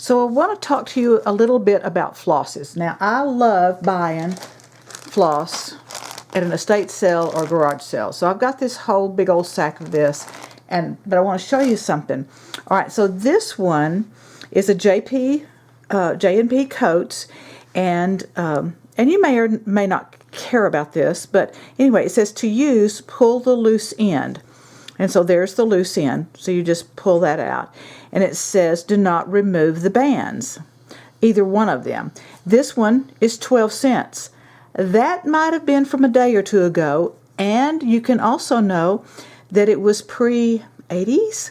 So I want to talk to you a little bit about flosses. Now, I love buying floss at an estate sale or garage sale. So I've got this whole big old sack of this, but I want to show you something. All right, so this one is a J&P Coats, and you may or may not care about this, but anyway, it says to use, pull the loose end. And so there's the loose end, so you just pull that out. And it says do not remove the bands, either one of them. This one is 12 cents. That might have been from a day or two ago, and you can also know that it was pre-80s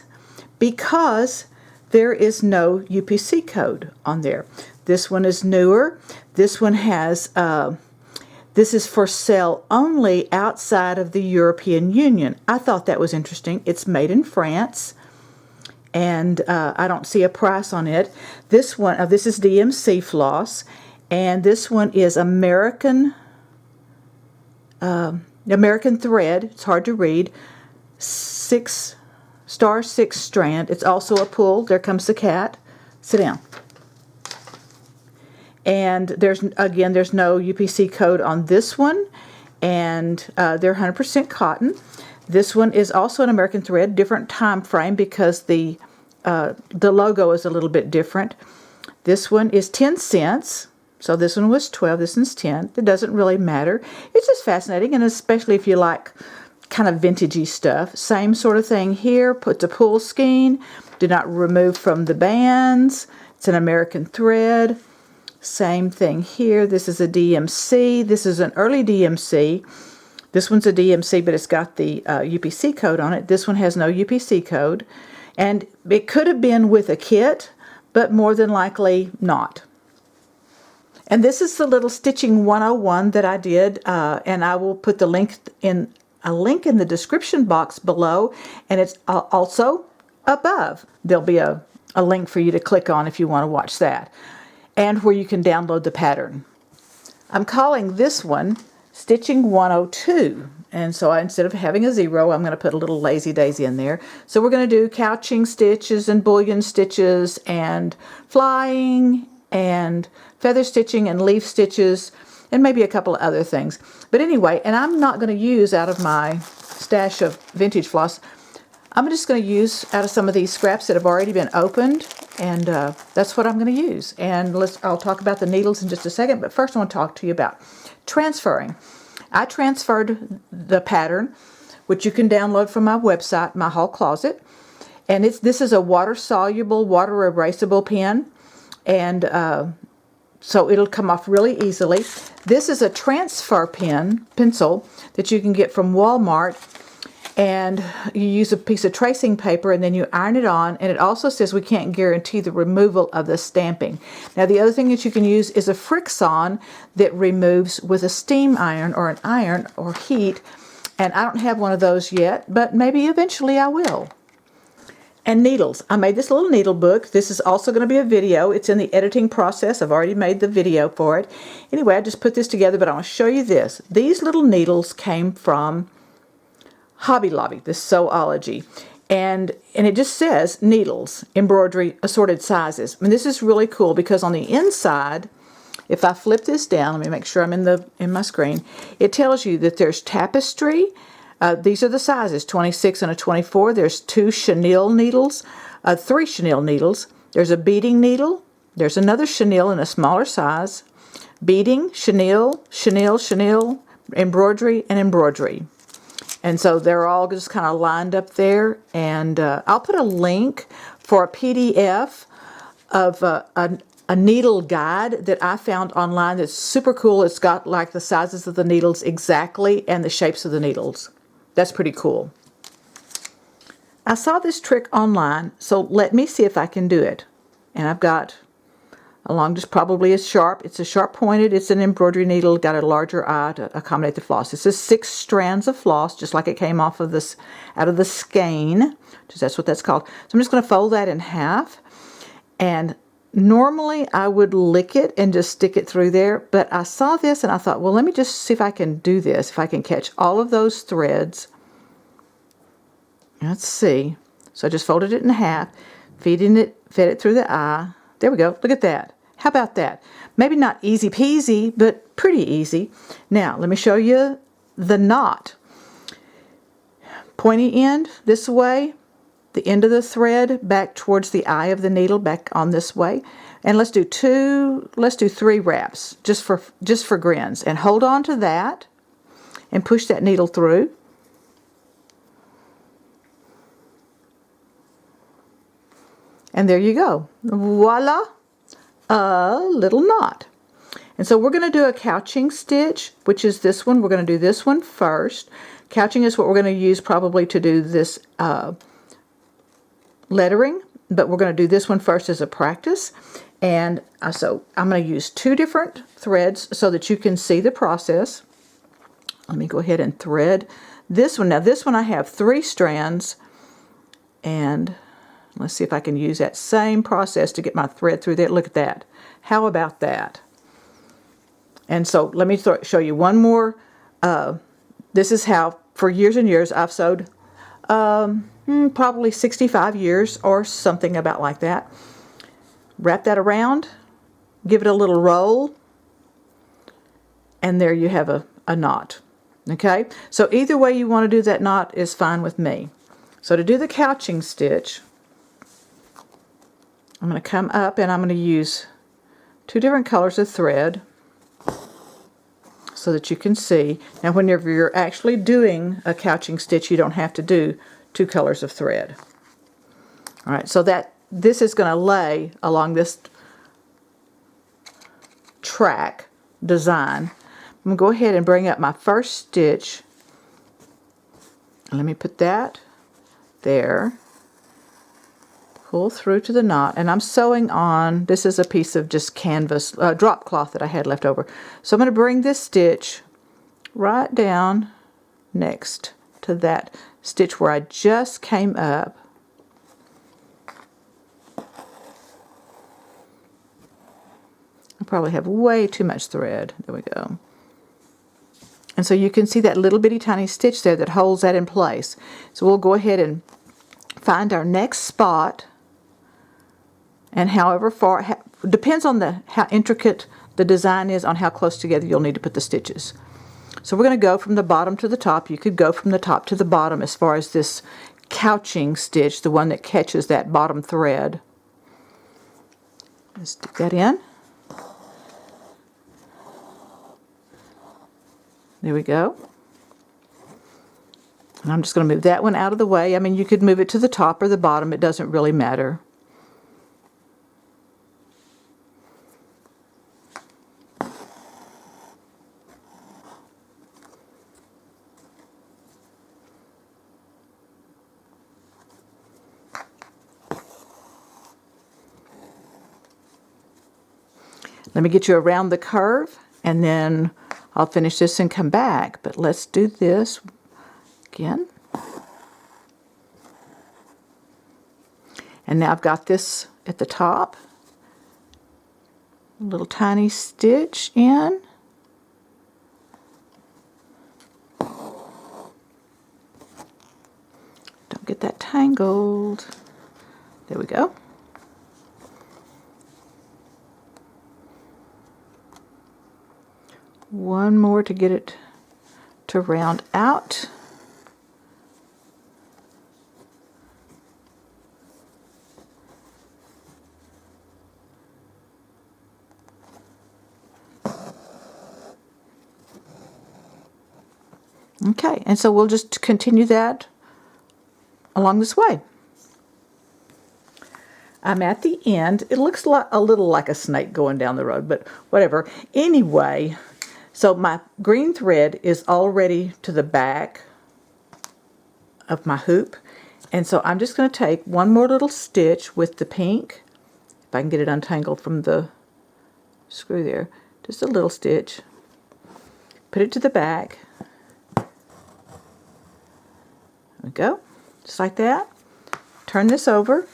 because there is no UPC code on there. This one is newer. This one has this is for sale only outside of the European Union. I thought that was interesting. It's made in France, and I don't see a price on it. This one, this is DMC floss, and this one is American thread. It's hard to read. 6 strand. It's also a pull. There comes the cat. Sit down. And there's no UPC code on this one, and they're 100% cotton. This one is also an American thread, different time frame because the logo is a little bit different. This one is 10 cents. So this one was 12, this one's 10. It doesn't really matter. It's just fascinating, and especially if you like kind of vintagey stuff. Same sort of thing here. Put the pull skein. Do not remove from the bands. It's an American thread. Same thing here. This is a DMC. This is an early DMC. This one's a DMC, but it's got the UPC code on it. This one has no UPC code. And it could have been with a kit, but more than likely not. And this is the little Stitching 101 that I did, and I will put the link in the description box below, and it's also above. There'll be a link for you to click on if you want to watch that, and where you can download the pattern. I'm calling this one Stitching 102, and so instead of having a 0, I'm going to put a little lazy daisy in there. So we're going to do couching stitches and bullion stitches and flying and feather stitching and leaf stitches and maybe a couple of other things. But anyway, and I'm not going to use out of my stash of vintage floss. I'm just going to use out of some of these scraps that have already been opened, and that's what I'm going to use. And I'll talk about the needles in just a second, but first I want to talk to you about transferring. I transferred the pattern, which you can download from my website, My Hall Closet, and this is a water-soluble, water-erasable pen, and so it'll come off really easily. This is a transfer pencil that you can get from Walmart, and you use a piece of tracing paper and then you iron it on, and it also says we can't guarantee the removal of the stamping. Now the other thing that you can use is a Frixon that removes with a steam iron or an iron or heat, and I don't have one of those yet, but maybe eventually I will. And needles. I made this little needle book. This is also going to be a video. It's in the editing process. I've already made the video for it. Anyway, I just put this together, but I want to show you this. These little needles came from Hobby Lobby, this Sewology. And it just says needles, embroidery, assorted sizes. And this is really cool because on the inside, if I flip this down, let me make sure I'm in my screen, it tells you that there's tapestry. These are the sizes, 26 and a 24. There's 2 chenille needles, 3 chenille needles. There's a beading needle. There's another chenille in a smaller size. Beading, chenille, chenille, chenille, embroidery, and embroidery. And so they're all just kind of lined up there. And I'll put a link for a PDF of a needle guide that I found online that's super cool. It's got like the sizes of the needles exactly and the shapes of the needles. That's pretty cool. I saw this trick online, so let me see if I can do it. And I've got along just probably as sharp. It's a sharp pointed. It's an embroidery needle. Got a larger eye to accommodate the floss. This is 6 strands of floss, just like it came off of this out of the skein. That's what that's called. So I'm just going to fold that in half. And normally I would lick it and just stick it through there, but I saw this and I thought, well, let me just see if I can do this, if I can catch all of those threads. Let's see. So I just folded it in half, fed it through the eye, There we go. Look at that. How about that? Maybe not easy peasy, but pretty easy. Now, let me show you the knot. Pointy end this way, the end of the thread back towards the eye of the needle, back on this way. And let's do 3 wraps just for grins. And hold on to that and push that needle through. And there you go. Voila! A little knot. And so we're going to do a couching stitch, which is this one. We're going to do this one first. Couching is what we're going to use probably to do this lettering, but we're going to do this one first as a practice. And so I'm going to use 2 different threads so that you can see the process. Let me go ahead and thread this one. Now this one I have 3 strands, and let's see if I can use that same process to get my thread through there. Look at that. How about that? And so let me show you one more. This is how, for years and years, I've sewed probably 65 years or something about like that. Wrap that around, give it a little roll, and there you have a knot. Okay? So either way you want to do that knot is fine with me. So to do the couching stitch, I'm going to come up and I'm going to use 2 different colors of thread so that you can see. Now whenever you're actually doing a couching stitch, you don't have to do 2 colors of thread. Alright, so this is going to lay along this track design. I'm going to go ahead and bring up my first stitch. Let me put that there. Pull through to the knot, and I'm sewing on, this is a piece of just canvas, drop cloth that I had left over. So I'm going to bring this stitch right down next to that stitch where I just came up. I probably have way too much thread. There we go. And so you can see that little bitty tiny stitch there that holds that in place. So we'll go ahead and find our next spot. And however far, depends on how intricate the design is, on how close together you'll need to put the stitches. So we're going to go from the bottom to the top. You could go from the top to the bottom as far as this couching stitch, the one that catches that bottom thread. Let's stick that in. There we go. And I'm just going to move that one out of the way. I mean, you could move it to the top or the bottom. It doesn't really matter. Let me get you around the curve, and then I'll finish this and come back. But let's do this again. And now I've got this at the top. A little tiny stitch in. Don't get that tangled. There we go. One more to get it to round out. Okay, and so we'll just continue that along this way. I'm at the end. It looks a little like a snake going down the road, but whatever. Anyway, so my green thread is already to the back of my hoop. And so I'm just going to take one more little stitch with the pink. If I can get it untangled from the screw there. Just a little stitch. Put it to the back. There we go. Just like that. Turn this over.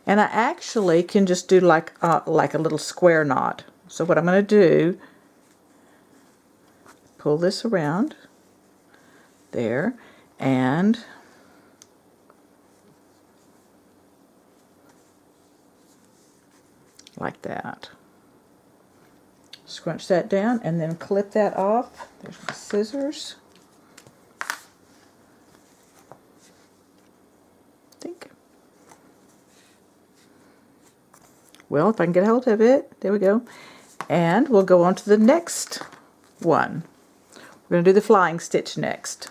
And I actually can just do like a little square knot. So what I'm going to do, pull this around there, and like that. Scrunch that down and then clip that off. There's my scissors. Well, if I can get a hold of it, there we go. And we'll go on to the next one. We're going to do the flying stitch next.